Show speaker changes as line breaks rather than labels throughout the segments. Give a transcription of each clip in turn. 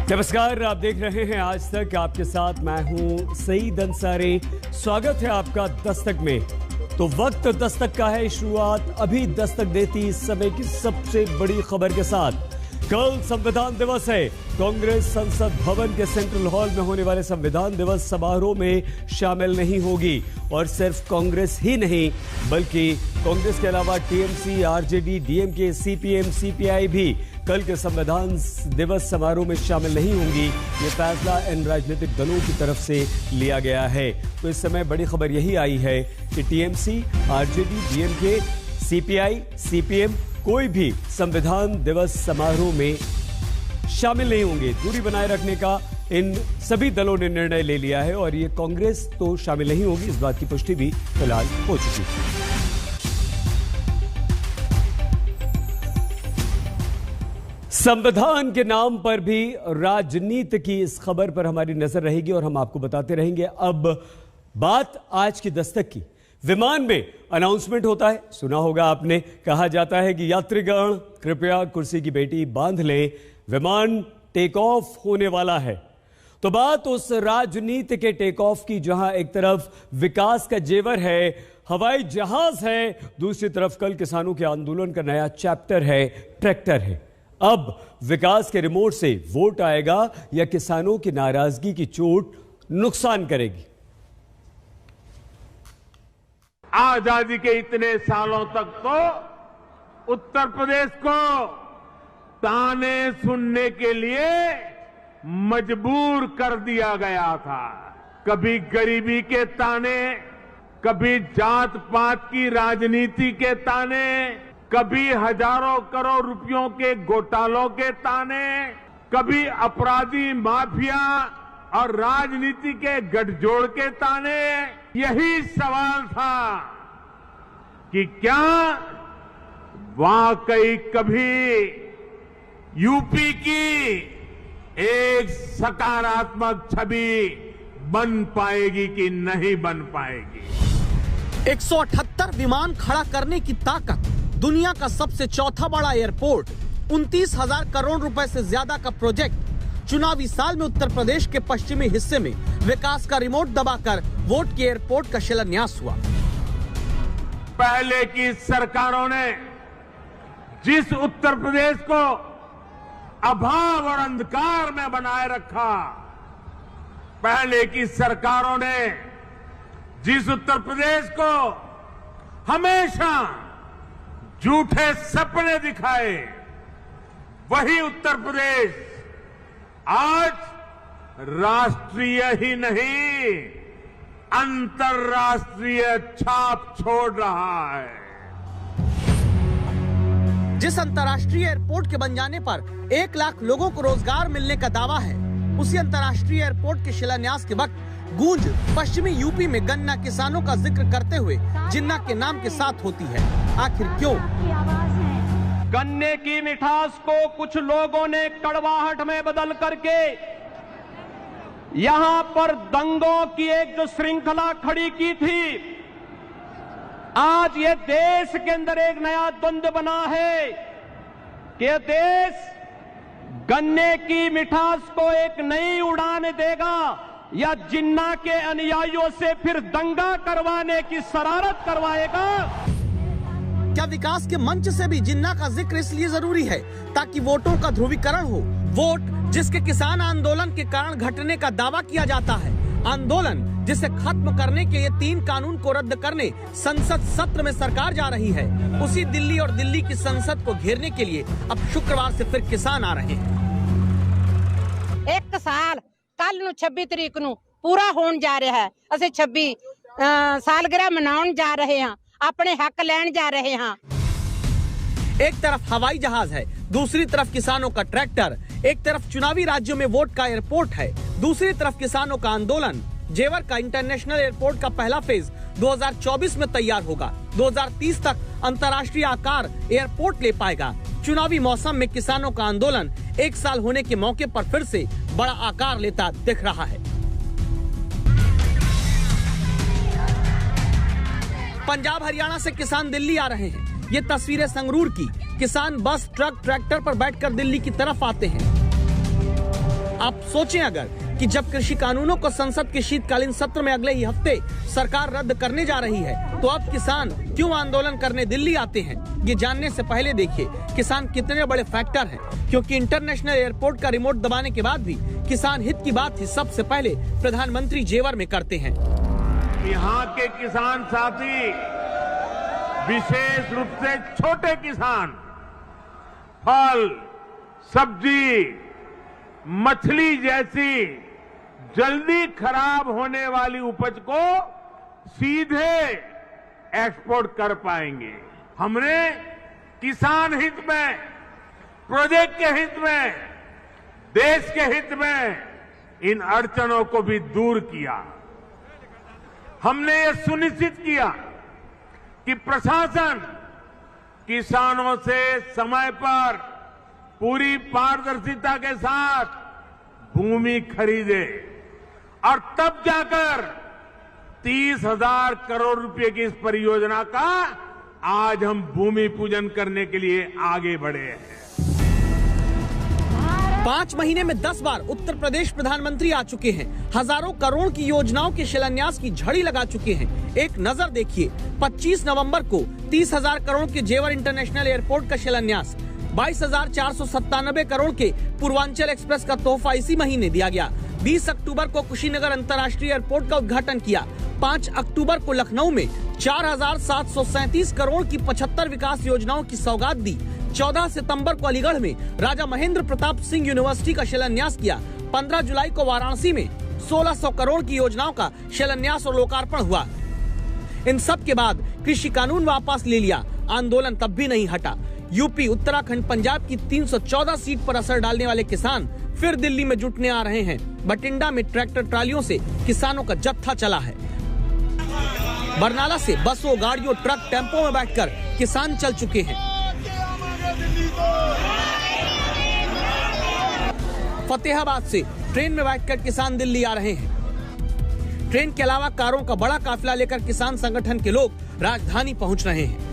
नमस्कार, आप देख रहे हैं आज तक। आपके साथ मैं हूं सईद अंसारी। स्वागत है आपका दस्तक में। तो वक्त दस्तक का है, शुरुआत अभी दस्तक देती इस समय की सबसे बड़ी खबर के साथ। कल संविधान दिवस है। कांग्रेस संसद भवन के सेंट्रल हॉल में होने वाले संविधान दिवस समारोह में शामिल नहीं होगी। और सिर्फ कांग्रेस ही नहीं, बल्कि कांग्रेस के अलावा TMC, RJD, DMK, CPM, CPI भी कल के संविधान दिवस समारोह में शामिल नहीं होंगी। ये फैसला इन राजनीतिक दलों की तरफ से लिया गया है। तो इस समय बड़ी खबर यही आई है कि TMC, RJD, DMK, CPI, CPM कोई भी संविधान दिवस समारोह में शामिल नहीं होंगे। दूरी बनाए रखने का इन सभी दलों ने निर्णय ले लिया है और ये कांग्रेस तो शामिल नहीं होगी, इस बात की पुष्टि भी फिलहाल हो चुकी है। संविधान के नाम पर भी राजनीति की इस खबर पर हमारी नजर रहेगी और हम आपको बताते रहेंगे। अब बात आज की दस्तक की। विमान में अनाउंसमेंट होता है, सुना होगा आपने। कहा जाता है कि यात्रीगण कृपया कुर्सी की बेटी बांध लें, विमान टेक ऑफ होने वाला है। तो बात उस राजनीति के टेक ऑफ की जहां एक तरफ विकास का जेवर है, हवाई जहाज है, दूसरी तरफ कल किसानों के आंदोलन का नया चैप्टर है, ट्रैक्टर है। अब विकास के रिमोट से वोट आएगा या किसानों की नाराजगी की चोट नुकसान करेगी?
आजादी के इतने सालों तक तो उत्तर प्रदेश को ताने सुनने के लिए मजबूर कर दिया गया था। कभी गरीबी के ताने, कभी जात पात की राजनीति के ताने, कभी हजारों करोड़ रुपयों के घोटालों के ताने, कभी अपराधी माफिया और राजनीति के गठजोड़ के ताने। यही सवाल था कि क्या वाकई कभी यूपी की एक सकारात्मक छवि बन पाएगी कि नहीं बन पाएगी।
178 विमान खड़ा करने की ताकत, दुनिया का सबसे चौथा बड़ा एयरपोर्ट, 29,000 करोड़ रुपए से ज्यादा का प्रोजेक्ट। चुनावी साल में उत्तर प्रदेश के पश्चिमी हिस्से में विकास का रिमोट दबाकर वोट के एयरपोर्ट का शिलान्यास हुआ।
पहले की सरकारों ने जिस उत्तर प्रदेश को अभाव और अंधकार में बनाए रखा, पहले की सरकारों ने जिस उत्तर प्रदेश को हमेशा झूठे सपने दिखाए, वही उत्तर प्रदेश आज राष्ट्रीय ही नहीं अंतर्राष्ट्रीय छाप छोड़ रहा है।
जिस अंतर्राष्ट्रीय एयरपोर्ट के बन जाने पर 1 लाख लोगों को रोजगार मिलने का दावा है, उसी अंतर्राष्ट्रीय एयरपोर्ट के शिलान्यास के वक्त गूंज पश्चिमी यूपी में गन्ना किसानों का जिक्र करते हुए जिन्ना के नाम के साथ होती है। आखिर क्यों?
गन्ने की मिठास को कुछ लोगों ने कड़वाहट में बदल करके यहां पर दंगों की एक जो श्रृंखला खड़ी की थी, आज ये देश के अंदर एक नया द्वंद्व बना है कि देश गन्ने की मिठास को एक नई उड़ान देगा या जिन्ना के अनुयायियों से फिर दंगा करवाने की शरारत करवाएगा।
क्या विकास के मंच से भी जिन्ना का जिक्र इसलिए जरूरी है ताकि वोटों का ध्रुवीकरण हो? वोट जिसके किसान आंदोलन के कारण घटने का दावा किया जाता है, आंदोलन जिसे खत्म करने के ये 3 कानून को रद्द करने संसद सत्र में सरकार जा रही है, उसी दिल्ली और दिल्ली की संसद को घेरने के लिए अब शुक्रवार से फिर किसान आ रहे हैं।
1 साल कल 26 तरीक ਨੂੰ पूरा होने जा रहा है। ਅਸੀਂ 26 सालगिरह मनाने जा रहे हैं, अपने हक लेने जा रहे हैं।
एक तरफ हवाई जहाज है, दूसरी तरफ किसानों का ट्रैक्टर, एक तरफ चुनावी राज्यों में वोट का एयरपोर्ट है, दूसरी तरफ किसानों का आंदोलन। जेवर का इंटरनेशनल एयरपोर्ट का पहला फेज 2024 में तैयार होगा। 2030 तक अंतर्राष्ट्रीय आकार एयरपोर्ट ले पाएगा। चुनावी मौसम में किसानों का आंदोलन 1 साल होने के मौके पर फिर से बड़ा आकार लेता दिख रहा है। पंजाब हरियाणा से किसान दिल्ली आ रहे हैं। ये तस्वीरें संगरूर की। किसान बस, ट्रक, ट्रैक्टर पर बैठकर दिल्ली की तरफ आते हैं। आप सोचें अगर कि जब कृषि कानूनों को संसद के शीतकालीन सत्र में अगले ही हफ्ते सरकार रद्द करने जा रही है, तो अब किसान क्यों आंदोलन करने दिल्ली आते हैं? ये जानने से पहले देखिए किसान कितने बड़े फैक्टर हैं, क्योंकि इंटरनेशनल एयरपोर्ट का रिमोट दबाने के बाद भी किसान हित की बात ही सबसे पहले प्रधानमंत्री जेवर में करते हैं।
यहाँ के किसान साथी, विशेष रूप से छोटे किसान, फल, सब्जी, मछली जैसी जल्दी खराब होने वाली उपज को सीधे एक्सपोर्ट कर पाएंगे। हमने किसान हित में, प्रोजेक्ट के हित में, देश के हित में इन अड़चनों को भी दूर किया। हमने ये सुनिश्चित किया कि प्रशासन किसानों से समय पर पूरी पारदर्शिता के साथ भूमि खरीदे और तब जाकर 30,000 करोड़ रुपए की इस परियोजना का आज हम भूमि पूजन करने के लिए आगे बढ़े हैं।
5 महीने में 10 बार उत्तर प्रदेश प्रधानमंत्री आ चुके हैं, हजारों करोड़ की योजनाओं के शिलान्यास की झड़ी लगा चुके हैं। एक नजर देखिए, 25 नवंबर को 30,000 करोड़ के जेवर इंटरनेशनल एयरपोर्ट का शिलान्यास, 22,497 करोड़ के पूर्वांचल एक्सप्रेस का तोहफा इसी महीने दिया गया। 20 अक्टूबर को कुशीनगर अंतर्राष्ट्रीय एयरपोर्ट का उद्घाटन किया। 5 अक्टूबर को लखनऊ में 4,737 करोड़ की 75 विकास योजनाओं की सौगात दी। 14 सितंबर को अलीगढ़ में राजा महेंद्र प्रताप सिंह यूनिवर्सिटी का शिलान्यास किया। 15 जुलाई को वाराणसी में 1600 करोड़ की योजनाओं का शिलान्यास और लोकार्पण हुआ। इन सब के बाद कृषि कानून वापस ले लिया, आंदोलन तब भी नहीं हटा। यूपी, उत्तराखंड, पंजाब की 314 सीट पर असर डालने वाले किसान फिर दिल्ली में जुटने आ रहे हैं। बठिंडा में ट्रैक्टर ट्रालियों से किसानों का जत्था चला है। बरनाला से बसों, गाड़ियों, ट्रक, टेम्पो में बैठकर किसान चल चुके हैं। फतेहाबाद से ट्रेन में बैठकर किसान दिल्ली आ रहे हैं। ट्रेन के अलावा कारों का बड़ा काफिला लेकर किसान संगठन के लोग राजधानी पहुंच रहे हैं।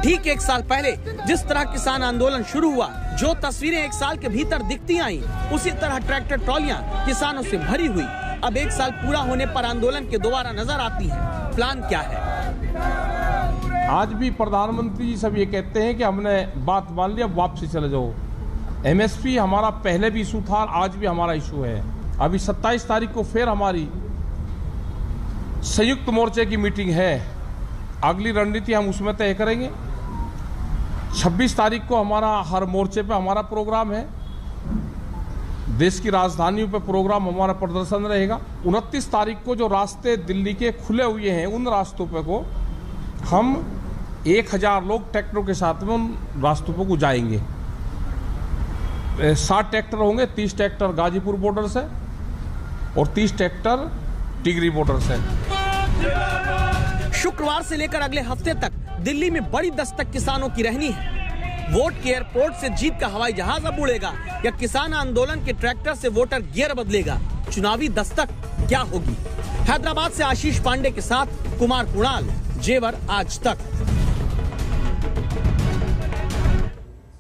ठीक 1 साल पहले जिस तरह किसान आंदोलन शुरू हुआ, जो तस्वीरें 1 साल के भीतर दिखती आईं, उसी तरह ट्रैक्टर ट्रॉलियां किसानों से भरी हुई अब 1 साल पूरा होने पर आंदोलन के दोबारा नजर आती हैं। प्लान क्या है?
आज भी प्रधानमंत्री जी सब ये कहते हैं कि हमने बात मान ली, अब वापसी चले जाओ। एमएसपी हमारा पहले भी इशू था, आज भी हमारा इशू है। अभी 27 तारीख को फिर हमारी संयुक्त मोर्चे की मीटिंग है। अगली रणनीति हम उसमें तय करेंगे। 26 तारीख को हमारा हर मोर्चे पे हमारा प्रोग्राम है। देश की राजधानियों पे प्रोग्राम हमारा प्रदर्शन रहेगा। 29 तारीख को जो रास्ते दिल्ली के खुले हुए हैं, उन रास्तों पे को हम 1000 लोग ट्रैक्टरों के साथ में उन रास्तों पे को जाएंगे। 60 ट्रैक्टर होंगे, 30 ट्रैक्टर गाजीपुर बॉर्डर से और 30 ट्रैक्टर टिगरी बॉर्डर से।
शुक्रवार से लेकर अगले हफ्ते तक दिल्ली में बड़ी दस्तक किसानों की रहनी है। वोट के एयरपोर्ट से जीत का हवाई जहाज अब उड़ेगा या किसान आंदोलन के ट्रैक्टर से वोटर गियर बदलेगा? चुनावी दस्तक क्या होगी? हैदराबाद से आशीष पांडे के साथ कुमार कुणाल, जेवर आज तक।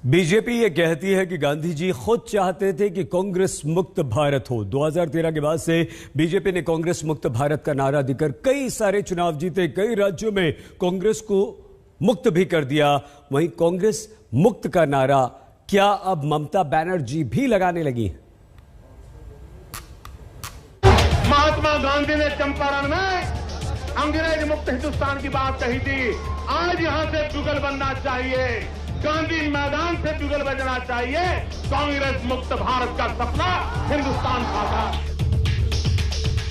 बीजेपी ये कहती है कि गांधी जी खुद चाहते थे कि कांग्रेस मुक्त भारत हो। 2013 के बाद से बीजेपी ने कांग्रेस मुक्त भारत का नारा देकर कई सारे चुनाव जीते, कई राज्यों में कांग्रेस को मुक्त भी कर दिया। वहीं कांग्रेस मुक्त का नारा क्या अब ममता बनर्जी भी लगाने लगी?
महात्मा गांधी ने चंपारण में अंग्रेज मुक्त हिंदुस्तान की बात कही थी। आज यहां से जुगल बनना चाहिए, गांधी मैदान से जुगल बजना चाहिए। कांग्रेस मुक्त भारत का सपना हिंदुस्तान का था।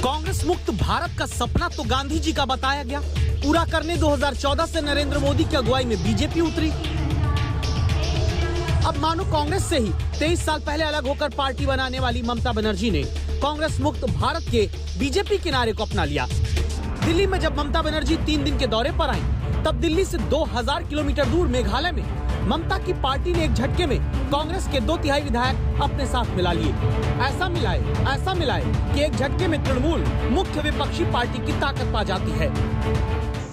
कांग्रेस मुक्त भारत का सपना तो गांधी जी का बताया गया, पूरा करने 2014 से नरेंद्र मोदी की अगुवाई में बीजेपी उतरी। अब मानो कांग्रेस से ही 23 साल पहले अलग होकर पार्टी बनाने वाली ममता बनर्जी ने कांग्रेस मुक्त भारत के बीजेपी के नारे को अपना लिया। दिल्ली में जब ममता बनर्जी 3 दिन के दौरे पर आई, तब दिल्ली से 2000 किलोमीटर दूर मेघालय में ममता की पार्टी ने एक झटके में कांग्रेस के 2/3 विधायक अपने साथ मिला लिए। ऐसा मिलाए कि एक झटके में तृणमूल मुख्य विपक्षी पार्टी की ताकत पा जाती है।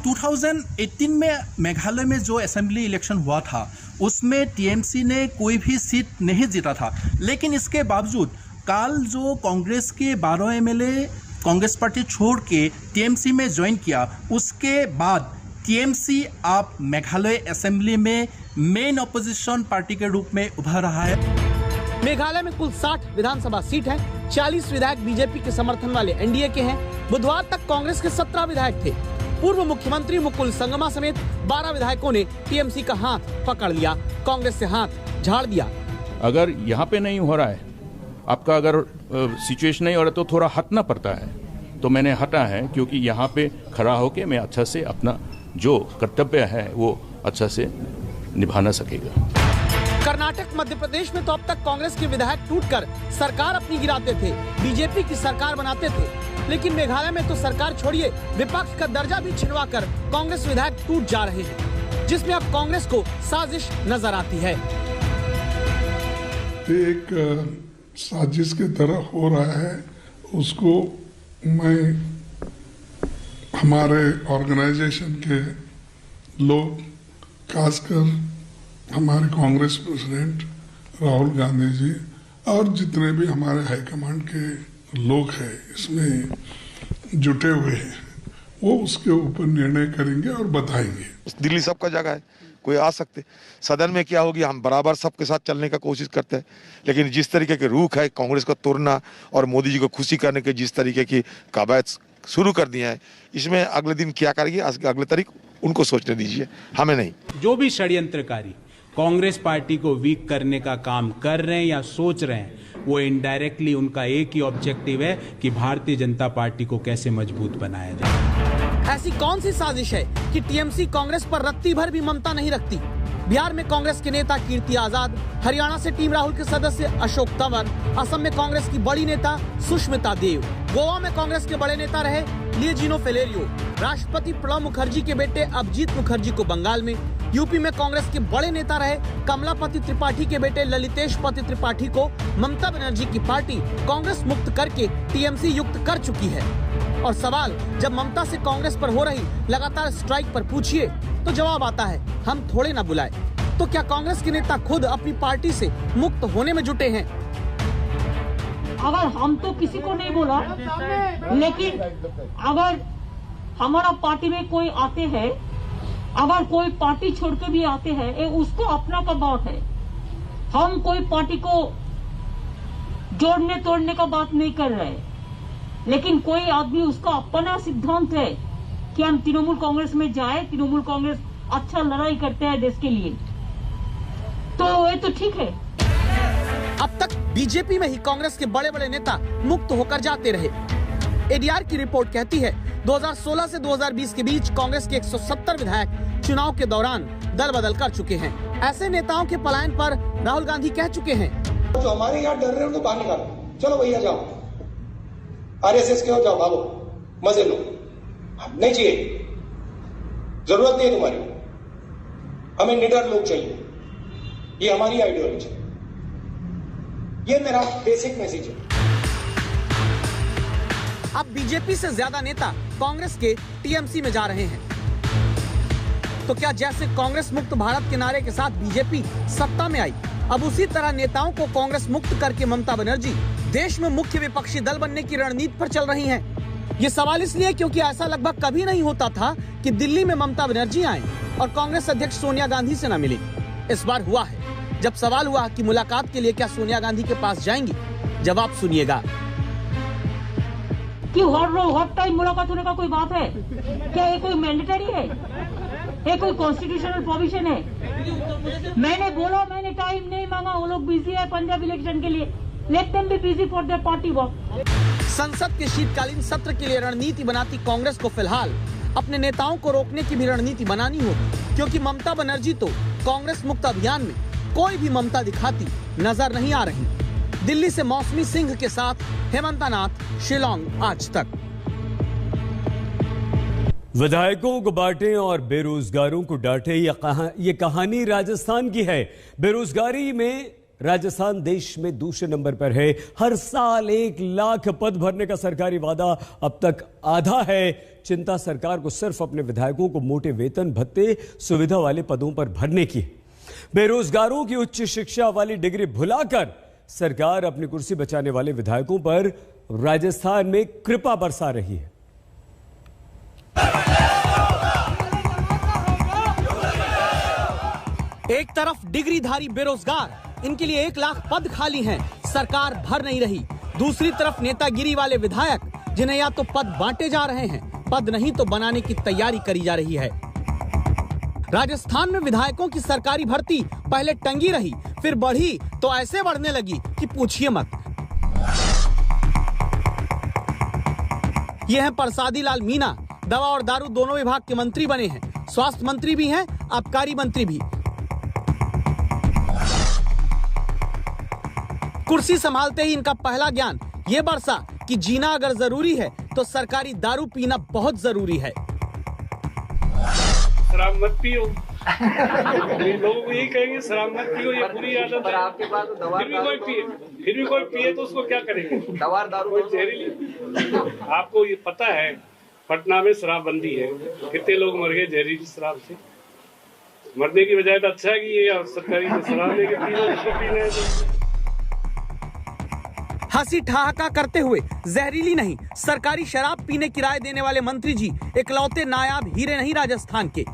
2018 में मेघालय में जो असेंबली इलेक्शन हुआ था, उसमें टीएमसी ने कोई भी सीट नहीं जीता था, लेकिन इसके बावजूद कल जो कांग्रेस के 12 एमएलए कांग्रेस पार्टी छोड़ के टीएमसी में ज्वाइन किया, उसके बाद टीएमसी आप मेघालय असेंबली में मेन ऑपोजिशन पार्टी के रूप में उभर रहा है।
मेघालय में कुल 60 विधानसभा सीट है। 40 विधायक बीजेपी के समर्थन वाले एनडीए के हैं। बुधवार तक कांग्रेस के 17 विधायक थे। पूर्व मुख्यमंत्री मुकुल संगमा समेत 12 विधायकों ने टीएमसी का हाथ पकड़ लिया, कांग्रेस से हाथ झाड़ दिया।
अगर यहाँ पे नहीं हो रहा है, आपका अगर सिचुएशन नहीं हो रहा तो थोड़ा हटना पड़ता है, तो मैंने हटा है क्योंकि यहाँ पे खड़ा होके मैं अच्छा से अपना जो कर्तव्य है वो अच्छा से निभाना सकेगा।
कर्नाटक मध्य प्रदेश में तो अब तक कांग्रेस के विधायक टूटकर सरकार अपनी गिराते थे, बीजेपी की सरकार बनाते थे, लेकिन मेघालय में तो सरकार छोड़िए विपक्ष का दर्जा भी छिनवा कर कांग्रेस विधायक टूट जा रहे हैं, जिसमें अब कांग्रेस को साजिश नजर आती है।
एक साजिश की तरह हो रहा है, उसको मैं हमारे ऑर्गेनाइजेशन के लोग, खासकर हमारे कांग्रेस प्रेसिडेंट राहुल गांधी जी और जितने भी हमारे हाईकमांड के लोग हैं इसमें जुटे हुए हैं, वो उसके ऊपर निर्णय करेंगे और बताएंगे।
दिल्ली सबका जगह है, कोई आ सकते। सदन में क्या होगी, हम बराबर सबके साथ चलने का कोशिश करते हैं, लेकिन जिस तरीके के रुख है कांग्रेस को तोड़ना और मोदी जी को खुशी करने के जिस तरीके की कवायद शुरू कर दिया है, इसमें अगले दिन क्या करेगी, अगले तारीख उनको सोचने दीजिए, हमें नहीं।
जो भी षड्यंत्रकारी कांग्रेस पार्टी को वीक करने का काम कर रहे हैं या सोच रहे हैं, वो इनडायरेक्टली उनका एक ही ऑब्जेक्टिव है कि भारतीय जनता पार्टी को कैसे मजबूत बनाया जाए।
ऐसी कौन सी साजिश है कि टीएमसी कांग्रेस पर रत्ती भर भी ममता नहीं रखती? बिहार में कांग्रेस के नेता कीर्ति आजाद, हरियाणा से टीम राहुल के सदस्य अशोक तंवर, असम में कांग्रेस की बड़ी नेता सुष्मिता देव, गोवा में कांग्रेस के बड़े नेता रहे लिएजिनो फेलेरियो, राष्ट्रपति प्रणब मुखर्जी के बेटे अभिजीत मुखर्जी को बंगाल में, यूपी में कांग्रेस के बड़े नेता रहे कमलापति त्रिपाठी के बेटे ललितेश पति त्रिपाठी को ममता बनर्जी की पार्टी कांग्रेस मुक्त करके टीएमसी युक्त कर चुकी है। और सवाल जब ममता से कांग्रेस पर हो रही लगातार स्ट्राइक पर पूछिए तो जवाब आता है, हम थोड़े ना बुलाए। तो क्या कांग्रेस के नेता खुद अपनी पार्टी से मुक्त होने में जुटे हैं?
अगर हम तो किसी को नहीं बोला, लेकिन अगर हमारा पार्टी में कोई आते हैं, अगर कोई पार्टी छोड़ के भी आते हैं, ये उसको अपना का बात है। हम कोई पार्टी को जोड़ने तोड़ने का बात नहीं कर रहे, लेकिन कोई आदमी उसका अपना सिद्धांत है कि हम तृणमूल कांग्रेस में जाए, तृणमूल कांग्रेस अच्छा लड़ाई करते हैं देश के लिए, तो ये तो ठीक है।
अब तक बीजेपी में ही कांग्रेस के बड़े बड़े नेता मुक्त होकर जाते रहे। एडीआर की रिपोर्ट कहती है 2016 से 2020 के बीच कांग्रेस के 170 विधायक चुनाव के दौरान दल बदल कर चुके हैं। ऐसे नेताओं के पलायन पर राहुल गांधी कह चुके हैं,
जो हमारे यहाँ डर रहे हैं उनको बाहर निकालो, चलो भैया जाओ, आरएसएस के हो जाओ, भागो, मजे लो, नहीं चाहिए, जरूरत नहीं है तुम्हारी, हमें निडर लोग चाहिए, ये हमारी आइडियोलॉजी, ये मेरा बेसिक मैसेज है।
अब बीजेपी से ज्यादा नेता कांग्रेस के टीएमसी में जा रहे हैं। तो क्या जैसे कांग्रेस मुक्त भारत के नारे के साथ बीजेपी सत्ता में आई, अब उसी तरह नेताओं को कांग्रेस मुक्त करके ममता बनर्जी देश में मुख्य विपक्षी दल बनने की रणनीति पर चल रही हैं? ये सवाल इसलिए क्योंकि ऐसा लगभग कभी नहीं होता था कि दिल्ली में ममता बनर्जी आए और कांग्रेस अध्यक्ष सोनिया गांधी से न मिले। इस बार हुआ है। जब सवाल हुआ कि मुलाकात के लिए क्या सोनिया गांधी के पास जाएंगी, जवाब सुनिएगा।
कि हर टाइम मुलाकात होने का कोई बात है क्या? ये कोई मैंडेटरी है? ये कोई कॉन्स्टिट्यूशनल प्रोविजन है? मैंने बोला, मैंने टाइम नहीं मांगा, वो लोग बिजी है पंजाब इलेक्शन के लिए, let them be busy for their party work.
संसद के शीतकालीन सत्र के लिए रणनीति बनाती कांग्रेस को फिलहाल अपने नेताओं को रोकने की भी रणनीति बनानी होगी, क्योंकि ममता बनर्जी तो कांग्रेस मुक्त अभियान में कोई भी ममता दिखाती नजर नहीं आ रही। दिल्ली से मौसमी सिंह के साथ हेमंता नाथ, शिलोंग आज तक।
विधायकों को बांटे और बेरोजगारों को डांटे, ये कहानी राजस्थान की है। बेरोजगारी में राजस्थान देश में दूसरे नंबर पर है। हर साल 1 लाख पद भरने का सरकारी वादा अब तक आधा है। चिंता सरकार को सिर्फ अपने विधायकों को मोटे वेतन भत्ते सुविधा वाले पदों पर भरने की है। बेरोजगारों की उच्च शिक्षा वाली डिग्री भुलाकर सरकार अपनी कुर्सी बचाने वाले विधायकों पर राजस्थान में कृपा बरसा रही है।
एक तरफ डिग्रीधारी बेरोजगार, इनके लिए 1 लाख पद खाली हैं, सरकार भर नहीं रही। दूसरी तरफ नेतागिरी वाले विधायक, जिन्हें या तो पद बांटे जा रहे हैं, पद नहीं तो बनाने की तैयारी करी जा रही है। राजस्थान में विधायकों की सरकारी भर्ती पहले टंगी रही, फिर बढ़ी तो ऐसे बढ़ने लगी कि पूछिए मत। ये हैं प्रसादी लाल मीणा, दवा और दारू दोनों विभाग के मंत्री बने हैं, स्वास्थ्य मंत्री भी हैं, आबकारी मंत्री भी। कुर्सी संभालते ही इनका पहला ज्ञान ये बरसा कि जीना अगर जरूरी है तो सरकारी दारू पीना बहुत जरूरी है।
शराब मत पियो। लोगों को यही कहेंगे शराब मत पियो, ये बुरी आदत है। आपके पास फिर भी कोई पिए तो उसको क्या करेंगे? दवा दारू जहरीली। आपको ये पता है पटना में शराबबंदी है, कितने लोग मर गए जहरीली शराब से। मरने की बजाय तो अच्छा है कि ये सरकारी शराब लेके पीना है।
हंसी ठहाका करते हुए जहरीली नहीं, सरकारी शराब पीने की राय देने वाले मंत्री जी इकलौते नायाब हीरे नहीं राजस्थान के।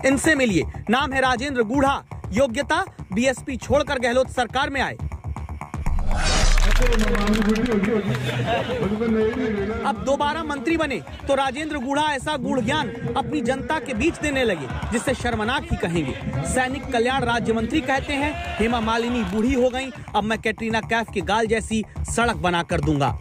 इनसे मिलिए, नाम है राजेंद्र गुढ़ा, योग्यता बीएसपी छोड़कर गहलोत सरकार में आए। अब दोबारा मंत्री बने तो राजेंद्र गुढ़ा ऐसा गूढ़ ज्ञान अपनी जनता के बीच देने लगे जिससे शर्मनाक ही कहेंगे। सैनिक कल्याण राज्य मंत्री कहते हैं हेमा मालिनी बूढ़ी हो गई, अब मैं कैटरीना कैफ के गाल जैसी सड़क बना कर दूंगा।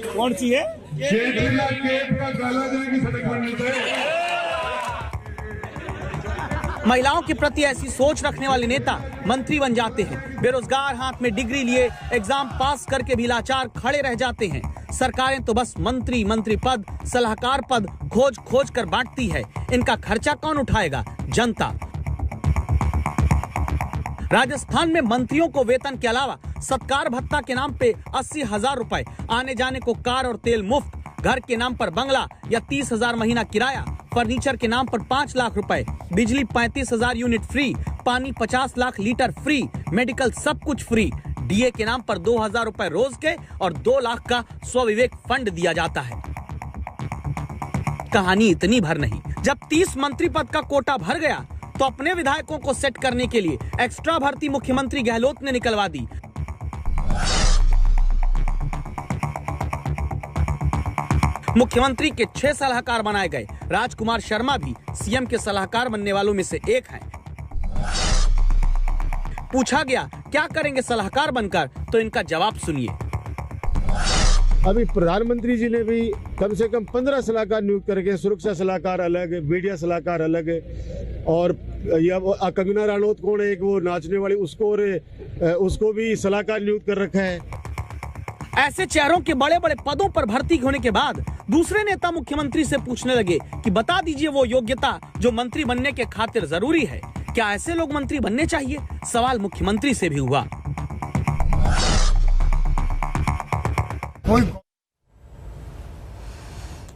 कौन सी है?
महिलाओं के प्रति ऐसी सोच रखने वाले नेता मंत्री बन जाते हैं। बेरोजगार हाथ में डिग्री लिए एग्जाम पास करके भी लाचार खड़े रह जाते हैं। सरकारें तो बस मंत्री पद, सलाहकार पद खोज खोज कर बांटती है। इनका खर्चा कौन उठाएगा? जनता। राजस्थान में मंत्रियों को वेतन के अलावा सत्कार भत्ता के नाम पे 80,000 रुपए, आने जाने को कार और तेल मुफ्त, घर के नाम पर बंगला या 30,000 महीना किराया, फर्नीचर के नाम पर 5 लाख रुपए, बिजली 35,000 यूनिट फ्री, पानी 50 लाख लीटर फ्री, मेडिकल सब कुछ फ्री, डीए के नाम पर 2,000 रुपए रोज के और 2 लाख का स्वविवेक फंड दिया जाता है। कहानी इतनी भर नहीं, जब 30 मंत्री पद का कोटा भर गया तो अपने विधायकों को सेट करने के लिए एक्स्ट्रा भर्ती मुख्यमंत्री गहलोत ने निकलवा दी। मुख्यमंत्री के 6 सलाहकार बनाए गए। राजकुमार शर्मा भी सीएम के सलाहकार बनने वालों में से एक हैं। पूछा गया क्या करेंगे सलाहकार बनकर, तो इनका जवाब सुनिए।
अभी प्रधानमंत्री जी ने भी कम से कम 15 सलाहकार नियुक्त करके, सुरक्षा सलाहकार अलग, मीडिया सलाहकार अलग, और कंगना रनौत कौन है एक वो नाचने वाली, उसको भी सलाहकार नियुक्त कर रखा है।
ऐसे चेहरों के बड़े बड़े पदों पर भर्ती होने के बाद दूसरे नेता मुख्यमंत्री से पूछने लगे कि बता दीजिए वो योग्यता जो मंत्री बनने के खातिर जरूरी है, क्या ऐसे लोग मंत्री बनने चाहिए? सवाल मुख्यमंत्री से भी हुआ।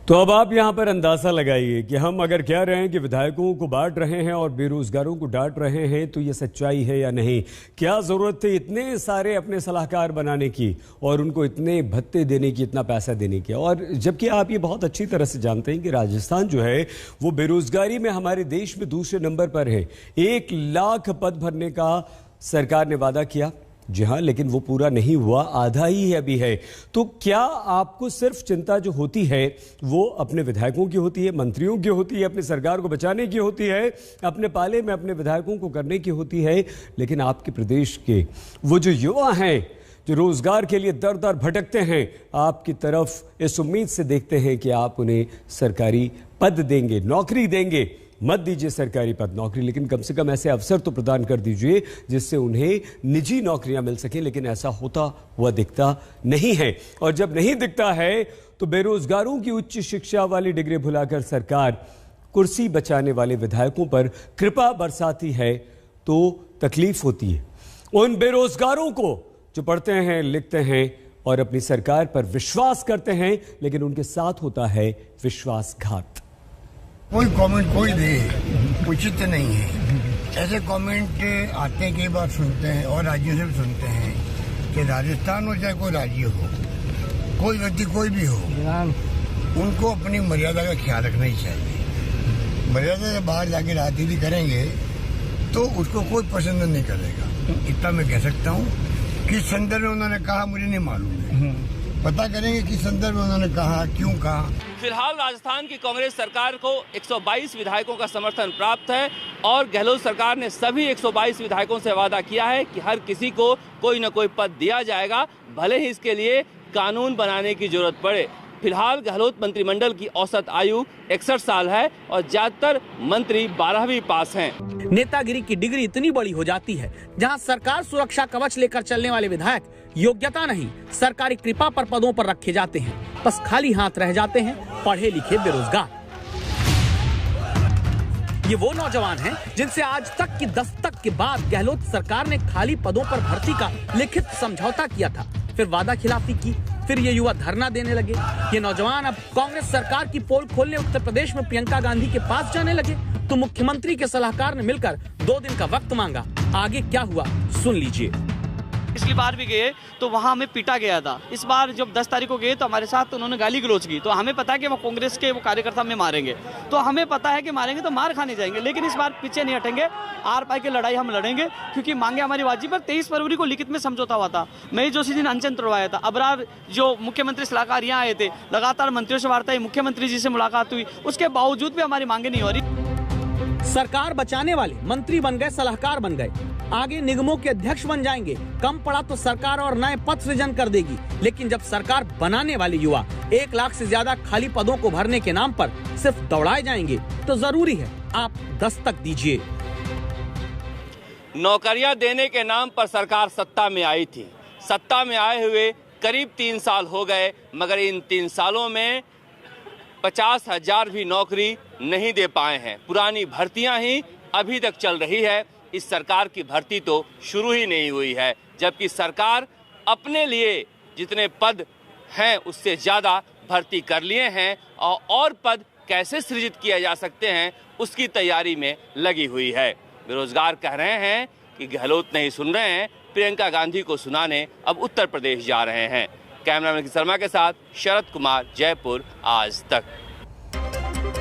तो अब आप यहां पर अंदाजा लगाइए कि हम अगर कह रहे हैं कि विधायकों को बांट रहे हैं और बेरोजगारों को डांट रहे हैं तो ये सच्चाई है या नहीं। क्या जरूरत थी इतने सारे अपने सलाहकार बनाने की और उनको इतने भत्ते देने की, इतना पैसा देने की? और जबकि आप ये बहुत अच्छी तरह से जानते हैं कि राजस्थान जो है वो बेरोजगारी में हमारे देश में दूसरे नंबर पर है। 1 लाख पद भरने का सरकार ने वादा किया, जी हाँ, लेकिन वो पूरा नहीं हुआ, आधा ही अभी है। तो क्या आपको सिर्फ चिंता जो होती है वो अपने विधायकों की होती है, मंत्रियों की होती है, अपनी सरकार को बचाने की होती है, अपने पाले में अपने विधायकों को करने की होती है, लेकिन आपके प्रदेश के वो जो युवा हैं जो रोजगार के लिए दर दर भटकते हैं, आपकी तरफ इस उम्मीद से देखते हैं कि आप उन्हें सरकारी पद देंगे, नौकरी देंगे। मत दीजिए सरकारी पद, नौकरी, लेकिन कम से कम ऐसे अवसर तो प्रदान कर दीजिए जिससे उन्हें निजी नौकरियां मिल सकें। लेकिन ऐसा होता हुआ दिखता नहीं है। और जब नहीं दिखता है तो बेरोजगारों की उच्च शिक्षा वाली डिग्री भुलाकर सरकार कुर्सी बचाने वाले विधायकों पर कृपा बरसाती है तो तकलीफ होती है। उन बेरोजगारों को जो पढ़ते हैं, लिखते हैं और अपनी सरकार पर विश्वास करते हैं, लेकिन उनके साथ होता है विश्वासघात।
कोई कमेंट कोई दे उचित नहीं है। ऐसे कमेंट आते कई बार सुनते हैं और राज्यों से भी सुनते हैं कि राजस्थान हो चाहे कोई राज्य हो, कोई व्यक्ति कोई भी हो, उनको अपनी मर्यादा का ख्याल रखना ही चाहिए। मर्यादा से बाहर जाके राजनीति करेंगे तो उसको कोई पसंद नहीं करेगा। इतना मैं कह सकता हूँ। किस संदर्भ में उन्होंने कहा मुझे नहीं मालूम है, पता करेंगे किस संदर्भ में उन्होंने कहा, क्यों कहा।
फिलहाल राजस्थान की कांग्रेस सरकार को 122 विधायकों का समर्थन प्राप्त है और गहलोत सरकार ने सभी 122 विधायकों से वादा किया है कि हर किसी को कोई न कोई पद दिया जाएगा, भले ही इसके लिए कानून बनाने की जरूरत पड़े। फिलहाल गहलोत मंत्रिमंडल की औसत आयु 61 साल है और ज्यादातर मंत्री 12वीं पास हैं।
नेतागिरी की डिग्री इतनी बड़ी हो जाती है जहां सरकार सुरक्षा कवच लेकर चलने वाले विधायक योग्यता नहीं, सरकारी कृपा पर पदों पर रखे जाते हैं, बस खाली हाथ रह जाते हैं पढ़े लिखे बेरोजगार। ये वो नौजवान हैं जिनसे आज तक की दस्तक के बाद गहलोत सरकार ने खाली पदों पर भर्ती का लिखित समझौता किया था, फिर वादा खिलाफी की, फिर ये युवा धरना देने लगे। ये नौजवान अब कांग्रेस सरकार की पोल खोलने उत्तर प्रदेश में प्रियंका गांधी के पास जाने लगे तो मुख्यमंत्री के सलाहकार ने मिलकर 2 दिन का वक्त मांगा। आगे क्या हुआ सुन लीजिए।
पिछली बार भी गए तो वहाँ हमें पीटा गया था। इस बार जब 10 तारीख को गए तो हमारे साथ उन्होंने गाली गलौज की, तो हमें पता है कि वो कांग्रेस के वो कार्यकर्ता हमें मारेंगे, तो हमें पता है कि मारेंगे तो मार खाने जाएंगे, लेकिन इस बार पीछे नहीं हटेंगे। आर पार की लड़ाई हम लड़ेंगे क्योंकि मांगे हमारी वाजिब पर 23 फरवरी को लिखित में समझौता हुआ था। मैं जो दिन अनशन तोड़वाया था। अबरार जो मुख्यमंत्री सलाहकार यहाँ आए थे, लगातार मंत्रियों से वार्ता हुई, मुख्यमंत्री जी से मुलाकात हुई, उसके बावजूद भी हमारी मांगे नहीं हो रही।
सरकार बचाने वाले मंत्री बन गए, सलाहकार बन गए, आगे निगमों के अध्यक्ष बन जाएंगे, कम पड़ा तो सरकार और नए पद सृजन कर देगी। लेकिन जब सरकार बनाने वाले युवा 1 लाख से ज्यादा खाली पदों को भरने के नाम पर सिर्फ दौड़ाए जाएंगे तो जरूरी है आप दस्तक दीजिए।
नौकरियां देने के नाम पर सरकार सत्ता में आई थी। सत्ता में आए हुए करीब 3 साल हो गए, मगर इन 3 सालों में 50,000 भी नौकरी नहीं दे पाए हैं। पुरानी भर्तियां ही अभी तक चल रही है। इस सरकार की भर्ती तो शुरू ही नहीं हुई है, जबकि सरकार अपने लिए जितने पद हैं उससे ज़्यादा भर्ती कर लिए हैं और पद कैसे सृजित किया जा सकते हैं उसकी तैयारी में लगी हुई है। बेरोजगार कह रहे हैं कि गहलोत नहीं सुन रहे हैं, प्रियंका गांधी को सुनाने अब उत्तर प्रदेश जा रहे हैं। कैमरामैन शर्मा के साथ शरद कुमार, जयपुर, आज तक।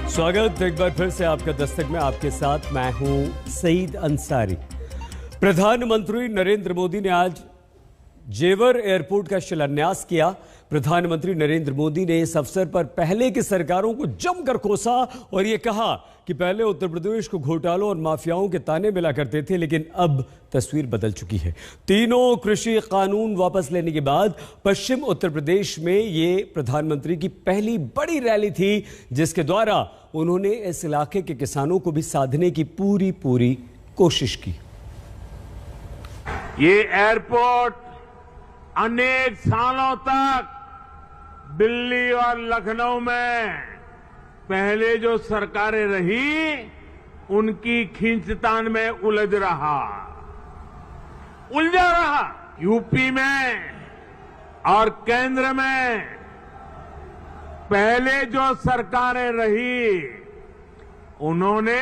स्वागत एक बार फिर से आपका दस्तक में। आपके साथ मैं हूं सईद अंसारी। प्रधानमंत्री नरेंद्र मोदी ने आज जेवर एयरपोर्ट का शिलान्यास किया। प्रधानमंत्री नरेंद्र मोदी ने इस अवसर पर पहले की सरकारों को जमकर कोसा और यह कहा कि पहले उत्तर प्रदेश को घोटालों और माफियाओं के ताने मिला करते थे, लेकिन अब तस्वीर बदल चुकी है। तीनों कृषि कानून वापस लेने के बाद पश्चिम उत्तर प्रदेश में ये प्रधानमंत्री की पहली बड़ी रैली थी, जिसके द्वारा उन्होंने इस इलाके के किसानों को भी साधने की पूरी कोशिश की।
ये एयरपोर्ट अनेक सालों तक दिल्ली और लखनऊ में पहले जो सरकारें रही उनकी खींचतान में उलझा रहा। यूपी में और केंद्र में पहले जो सरकारें रही उन्होंने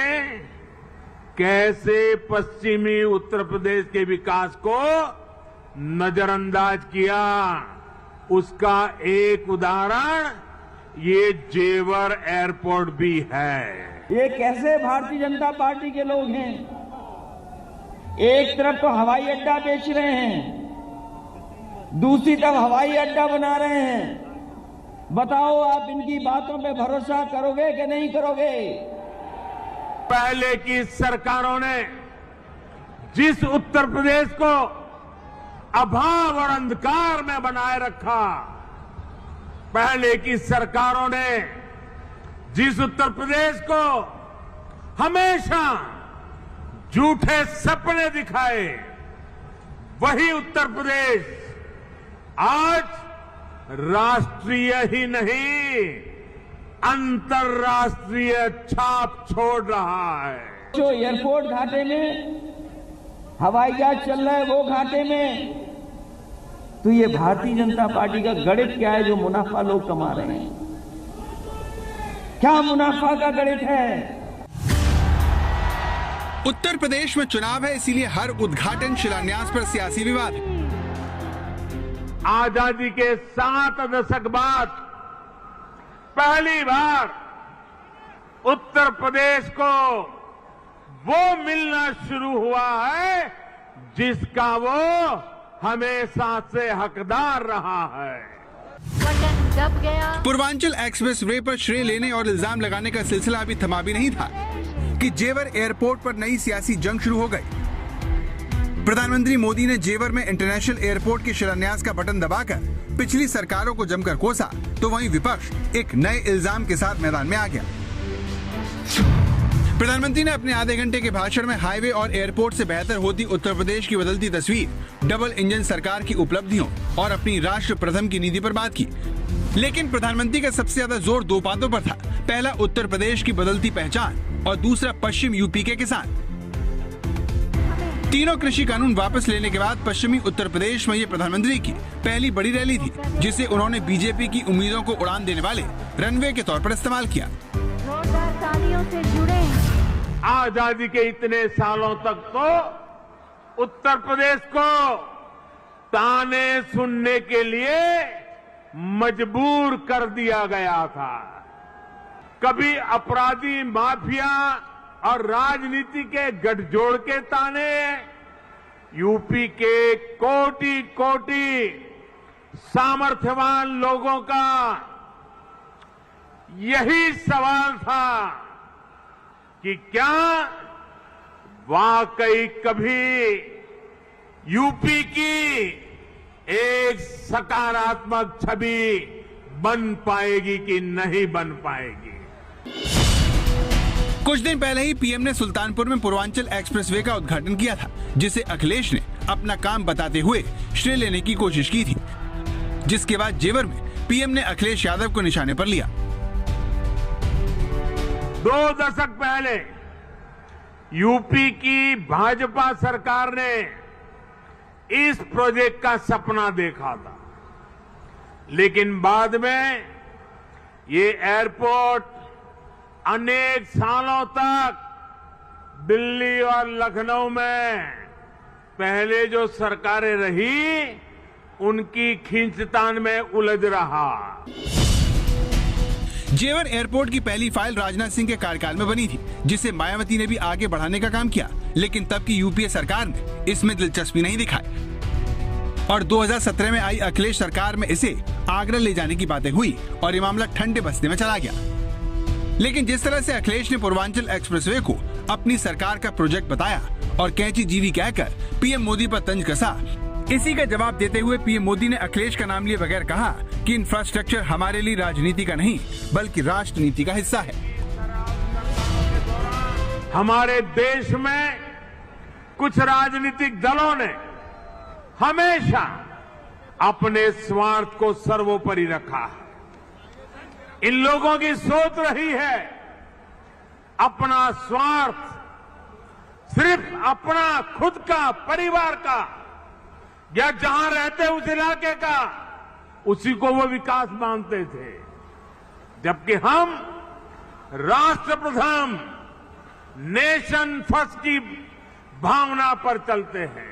कैसे पश्चिमी उत्तर प्रदेश के विकास को नजरअंदाज किया, उसका एक उदाहरण ये जेवर एयरपोर्ट भी है।
ये कैसे भारतीय जनता पार्टी के लोग हैं, एक तरफ तो हवाई अड्डा बेच रहे हैं, दूसरी तरफ हवाई अड्डा बना रहे हैं। बताओ आप इनकी बातों पे भरोसा करोगे कि नहीं करोगे?
पहले की सरकारों ने जिस उत्तर प्रदेश को अभाव और अंधकार में बनाए रखा, पहले की सरकारों ने जिस उत्तर प्रदेश को हमेशा झूठे सपने दिखाए, वही उत्तर प्रदेश आज राष्ट्रीय ही नहीं अंतर्राष्ट्रीय छाप छोड़ रहा है।
जो एयरपोर्ट घाटे में हवाई जहाज चल रहा है वो घाटे में, तो ये भारतीय जनता पार्टी का गणित क्या है जो मुनाफा लोग कमा रहे हैं? क्या मुनाफा का गणित है?
उत्तर प्रदेश में चुनाव है, इसीलिए हर उद्घाटन शिलान्यास पर सियासी विवाद है।
आजादी के 7 दशक बाद पहली बार उत्तर प्रदेश को वो मिलना शुरू हुआ है जिसका वो हमेशा से हकदार रहा है।
दब गया। पूर्वांचल एक्सप्रेस वे पर श्रेय लेने और इल्जाम लगाने का सिलसिला अभी थमा भी नहीं था कि जेवर एयरपोर्ट पर नई सियासी जंग शुरू हो गई। प्रधानमंत्री मोदी ने जेवर में इंटरनेशनल एयरपोर्ट के शिलान्यास का बटन दबाकर पिछली सरकारों को जमकर कोसा, तो वहीं विपक्ष एक नए इल्जाम के साथ मैदान में आ गया। प्रधानमंत्री ने अपने आधे घंटे के भाषण में हाईवे और एयरपोर्ट से बेहतर होती उत्तर प्रदेश की बदलती तस्वीर, डबल इंजन सरकार की उपलब्धियों और अपनी राष्ट्र प्रथम की नीति पर बात की। लेकिन प्रधानमंत्री का सबसे ज्यादा जोर 2 बातों पर था। पहला उत्तर प्रदेश की बदलती पहचान और दूसरा पश्चिम यूपी के किसान। तीनों कृषि कानून वापस लेने के बाद पश्चिमी उत्तर प्रदेश में ये प्रधानमंत्री की पहली बड़ी रैली थी, जिसे उन्होंने बीजेपी की उम्मीदों को उड़ान देने वाले रनवे के तौर पर इस्तेमाल किया।
से जुड़े आजादी के इतने सालों तक तो उत्तर प्रदेश को ताने सुनने के लिए मजबूर कर दिया गया था। कभी अपराधी माफिया और राजनीति के गठजोड़ के ताने, यूपी के कोटि कोटि सामर्थ्यवान लोगों का यही सवाल था कि क्या वाकई कभी यूपी की एक सकारात्मक छवि बन पाएगी कि नहीं बन पाएगी।
कुछ दिन पहले ही पीएम ने सुल्तानपुर में पूर्वांचल एक्सप्रेसवे का उद्घाटन किया था, जिसे अखिलेश ने अपना काम बताते हुए श्रेय लेने की कोशिश की थी, जिसके बाद जेवर में पीएम ने अखिलेश यादव को निशाने पर लिया।
2 दशक पहले यूपी की भाजपा सरकार ने इस प्रोजेक्ट का सपना देखा था, लेकिन बाद में ये एयरपोर्ट अनेक सालों तक दिल्ली और लखनऊ में पहले जो सरकारें रही उनकी खींचतान में उलझ रहा।
जेवर एयरपोर्ट की पहली फाइल राजनाथ सिंह के कार्यकाल में बनी थी, जिसे मायावती ने भी आगे बढ़ाने का काम किया, लेकिन तब की यूपीए सरकार ने इसमें दिलचस्पी नहीं दिखाई और 2017 में आई अखिलेश सरकार में इसे आगरा ले जाने की बातें हुई और ये मामला ठंडे बस्ते में चला गया। लेकिन जिस तरह से अखिलेश ने पूर्वांचल एक्सप्रेसवे को अपनी सरकार का प्रोजेक्ट बताया और कैंची जीवी कहकर पीएम मोदी पर तंज कसा, इसी का जवाब देते हुए पीएम मोदी ने अखिलेश का नाम लिए बगैर कहा कि इंफ्रास्ट्रक्चर हमारे लिए राजनीति का नहीं बल्कि राष्ट्र नीति का हिस्सा है।
हमारे देश में कुछ राजनीतिक दलों ने हमेशा अपने स्वार्थ को सर्वोपरि रखा है। इन लोगों की सोच रही है अपना स्वार्थ, सिर्फ अपना खुद का, परिवार का या जहां रहते उस इलाके का, उसी को वो विकास मानते थे, जबकि हम राष्ट्र प्रथम, नेशन फर्स्ट की भावना पर चलते हैं।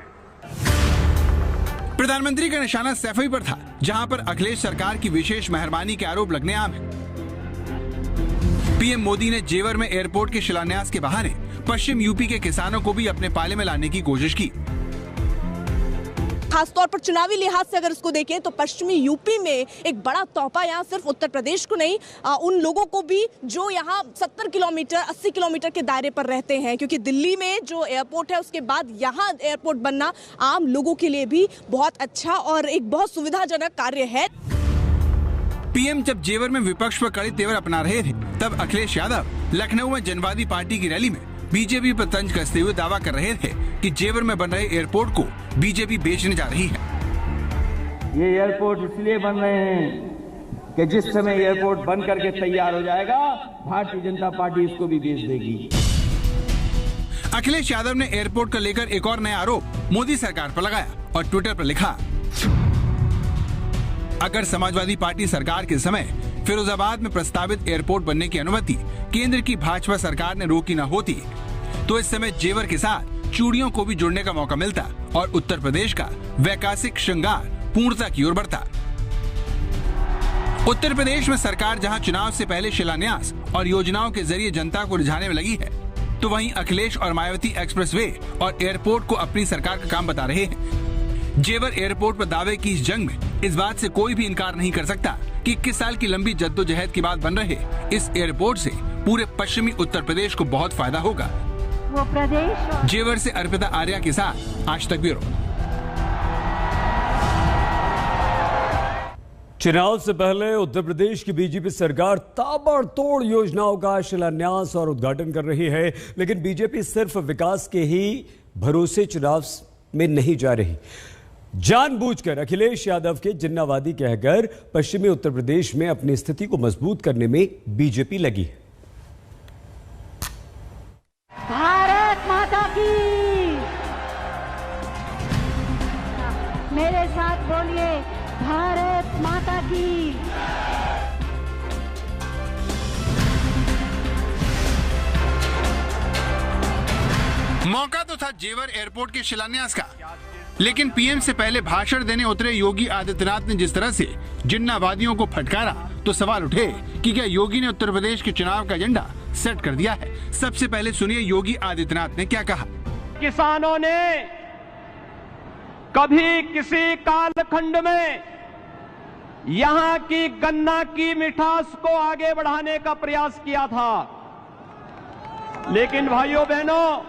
प्रधानमंत्री का निशाना सैफई पर था, जहां पर अखिलेश सरकार की विशेष मेहरबानी के आरोप लगने आम है। पीएम मोदी ने जेवर में एयरपोर्ट के शिलान्यास के बहाने पश्चिम यूपी के किसानों को भी अपने पाले में लाने की कोशिश की।
खासतौर पर चुनावी लिहाज से अगर इसको देखें तो पश्चिमी यूपी में एक बड़ा तोहफा यहाँ सिर्फ उत्तर प्रदेश को नहीं, उन लोगों को भी जो यहाँ 70 किलोमीटर 80 किलोमीटर के दायरे पर रहते हैं, क्योंकि दिल्ली में जो एयरपोर्ट है उसके बाद यहाँ एयरपोर्ट बनना आम लोगों के लिए भी बहुत अच्छा और एक बहुत सुविधाजनक कार्य है।
पीएम जब जेवर में विपक्ष पर कड़े तेवर अपना रहे थे, तब अखिलेश यादव लखनऊ में जनवादी पार्टी की रैली में बीजेपी पर तंज कसते हुए दावा कर रहे थे कि जेवर में बन रहे एयरपोर्ट को बीजेपी बेचने जा रही है।
ये एयरपोर्ट इसलिए बन रहे हैं कि जिस समय एयरपोर्ट बन करके तैयार हो जाएगा भारतीय जनता पार्टी इसको भी बेच देगी।
अखिलेश यादव ने एयरपोर्ट को लेकर एक और नया आरोप मोदी सरकार पर लगाया और ट्विटर पर लिखा, अगर समाजवादी पार्टी सरकार के समय फिरोजाबाद में प्रस्तावित एयरपोर्ट बनने की अनुमति केंद्र की भाजपा सरकार ने रोकी न होती तो इस समय जेवर के साथ चूड़ियों को भी जुड़ने का मौका मिलता और उत्तर प्रदेश का वैकासिक श्रृंगार पूर्णता की ओर बढ़ता। उत्तर प्रदेश में सरकार जहां चुनाव से पहले शिलान्यास और योजनाओं के जरिए जनता को रिझाने में लगी है, तो वहीं अखिलेश और मायावती एक्सप्रेसवे और एयरपोर्ट को अपनी सरकार का काम बता रहे हैं। जेवर एयरपोर्ट पर दावे की इस जंग में इस बात से कोई भी इनकार नहीं कर सकता कि 21 साल की लंबी जद्दोजहद के बाद बन रहे इस एयरपोर्ट से पूरे पश्चिमी उत्तर प्रदेश को बहुत फायदा होगा।
वो प्रदेश
जेवर से अर्पिता आर्या के साथ आज तक ब्यूरो।
चुनाव से पहले उत्तर प्रदेश की बीजेपी सरकार ताबड़तोड़ योजनाओं का शिलान्यास और उद्घाटन कर रही है, लेकिन बीजेपी सिर्फ विकास के ही भरोसे चुनाव में नहीं जा रही। जानबूझकर अखिलेश यादव के जिन्नावादी कहकर पश्चिमी उत्तर प्रदेश में अपनी स्थिति को मजबूत करने में बीजेपी लगी है।
भारत माता की, मेरे साथ बोलिए, भारत माता की।
मौका तो था जेवर एयरपोर्ट के शिलान्यास का, लेकिन पीएम से पहले भाषण देने उतरे योगी आदित्यनाथ ने जिस तरह से जिन्नावादियों को फटकारा तो सवाल उठे कि क्या योगी ने उत्तर प्रदेश के चुनाव का एजेंडा सेट कर दिया है। सबसे पहले सुनिए योगी आदित्यनाथ ने क्या कहा।
किसानों ने कभी किसी कालखंड में यहां की गन्ना की मिठास को आगे बढ़ाने का प्रयास किया था, लेकिन भाइयों बहनों,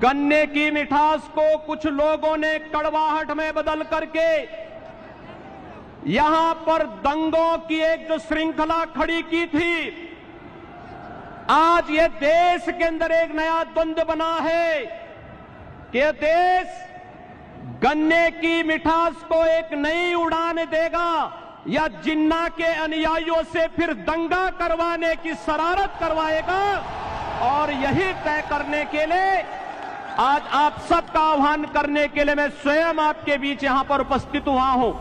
गन्ने की मिठास को कुछ लोगों ने कड़वाहट में बदल करके यहां पर दंगों की एक जो श्रृंखला खड़ी की थी, आज ये देश के अंदर एक नया द्वंद्व बना है कि देश गन्ने की मिठास को एक नई उड़ान देगा या जिन्ना के अनुयायियों से फिर दंगा करवाने की शरारत करवाएगा। और यही तय करने के लिए आज आप सबका आह्वान करने के लिए मैं स्वयं आपके बीच यहां पर उपस्थित हुआ हूं।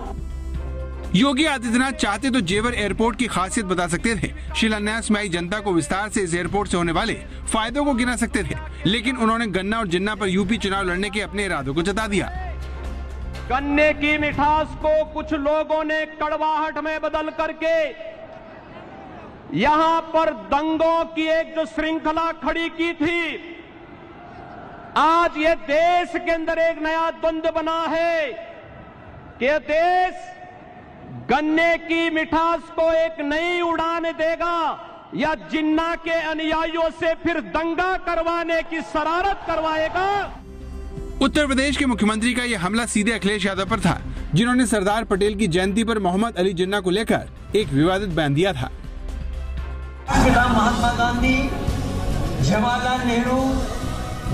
योगी आदित्यनाथ चाहते तो जेवर एयरपोर्ट की खासियत बता सकते थे, शिलान्यास में आई जनता को विस्तार से इस एयरपोर्ट से होने वाले फायदों को गिना सकते थे, लेकिन उन्होंने गन्ना और जिन्ना पर यूपी चुनाव लड़ने के अपने इरादों को जता दिया।
गन्ने की मिठास को कुछ लोगों ने कड़वाहट में बदल करके यहां पर दंगों की एक जो श्रृंखला खड़ी की थी, आज ये देश के अंदर एक नया द्वंद्व बना है कि देश गन्ने की मिठास को एक नई उड़ान देगा या जिन्ना के अनुयायियों से फिर दंगा करवाने की शरारत करवाएगा।
उत्तर प्रदेश के मुख्यमंत्री का यह हमला सीधे अखिलेश यादव पर था, जिन्होंने सरदार पटेल की जयंती पर मोहम्मद अली जिन्ना को लेकर एक विवादित बयान दिया था।
महात्मा गांधी, जवाहरलाल नेहरू,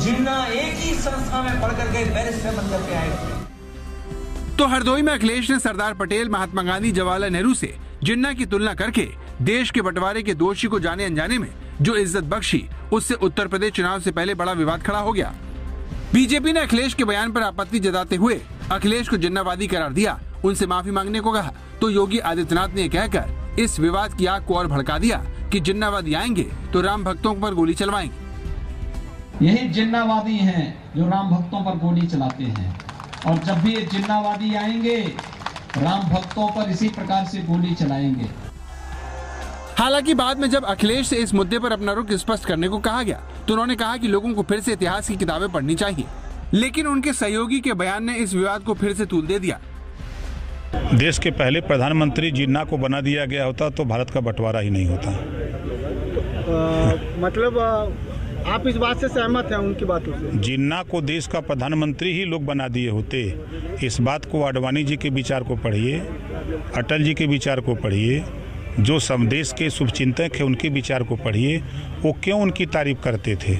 जिन्ना एक ही संस्था में पढ़कर के बैरिस्टर बनकर के आए थे।
तो हरदोई में अखिलेश ने सरदार पटेल, महात्मा गांधी, जवाहरलाल नेहरू से जिन्ना की तुलना करके देश के बंटवारे के दोषी को जाने अनजाने में जो इज्जत बख्शी, उससे उत्तर प्रदेश चुनाव से पहले बड़ा विवाद खड़ा हो गया। बीजेपी ने अखिलेश के बयान पर आपत्ति जताते हुए अखिलेश को जिन्नावादी करार दिया, उनसे माफी मांगने को कहा, तो योगी आदित्यनाथ ने कहकर इस विवाद की आग को और भड़का दिया कि जिन्नावादी आएंगे तो राम भक्तों पर गोली चलवाएंगे।
यही जिन्नावादी हैं जो राम भक्तों पर गोली चलाते हैं, और जब भी ये जिन्नावादी आएंगे राम भक्तों पर इसी प्रकार से गोली चलाएंगे।
हालांकि बाद में जब अखिलेश से इस मुद्दे पर अपना रुख स्पष्ट करने को कहा गया तो उन्होंने कहा कि लोगों को फिर से इतिहास की किताबें पढ़नी चाहिए, लेकिन उनके सहयोगी के बयान ने इस विवाद को फिर से तूल दे दिया।
देश के पहले प्रधानमंत्री जिन्ना को बना दिया गया होता तो भारत का बंटवारा ही नहीं होता।
मतलब आप इस बात से सहमत हैं उनकी बातों से?
जिन्ना को देश का प्रधानमंत्री ही लोग बना दिए होते। इस बात को आडवाणी जी के विचार को पढ़िए, अटल जी के विचार को पढ़िए, जो देश के शुभचिंतक है उनके विचार को पढ़िए, वो क्यों उनकी तारीफ करते थे।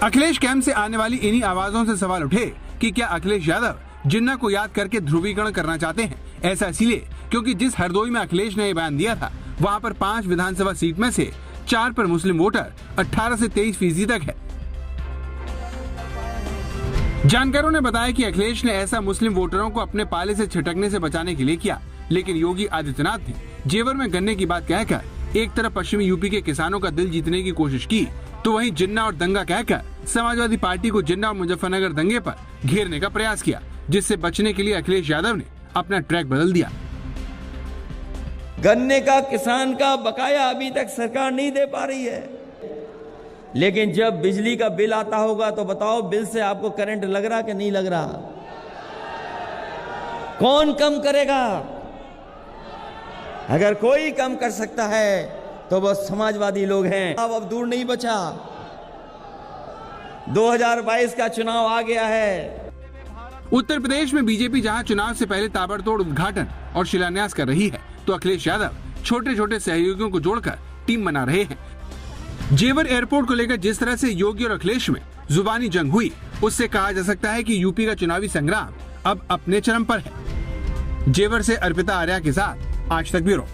अखिलेश कैंप से आने वाली इन्हीं आवाजों से सवाल उठे कि क्या अखिलेश यादव जिन्ना को याद करके ध्रुवीकरण करना चाहते हैं। ऐसा इसलिए क्योंकि जिस हरदोई में अखिलेश ने ये बयान दिया था, वहाँ पर 5 विधानसभा सीट में से 4 पर मुस्लिम वोटर 18 से 23% तक है। जानकारों ने बताया कि अखिलेश ने ऐसा मुस्लिम वोटरों को अपने पाले से छिटकने से बचाने के लिए किया, लेकिन योगी आदित्यनाथ ने जेवर में गन्ने की बात कहकर एक तरफ पश्चिमी यूपी के किसानों का दिल जीतने की कोशिश की, तो वहीं जिन्ना और दंगा कहकर समाजवादी पार्टी को जिन्ना और मुजफ्फरनगर दंगे पर घेरने का प्रयास किया, जिससे बचने के लिए अखिलेश यादव ने अपना ट्रैक बदल दिया।
गन्ने का किसान का बकाया अभी तक सरकार नहीं दे पा रही है, लेकिन जब बिजली का बिल आता होगा तो बताओ बिल से आपको करंट लग रहा कि नहीं लग रहा? कौन कम करेगा? अगर कोई कम कर सकता है तो वो समाजवादी लोग हैं। अब दूर नहीं बचा, 2022 का चुनाव आ गया है।
उत्तर प्रदेश में बीजेपी जहां चुनाव से पहले ताबड़तोड़ उद्घाटन और शिलान्यास कर रही है, तो अखिलेश यादव छोटे छोटे सहयोगियों को जोड़कर टीम बना रहे हैं। जेवर एयरपोर्ट को लेकर जिस तरह से योगी और अखिलेश में जुबानी जंग हुई, उससे कहा जा सकता है कि यूपी का चुनावी संग्राम अब अपने चरम पर है। जेवर से अर्पिता आर्या के साथ आज तक ब्यूरो।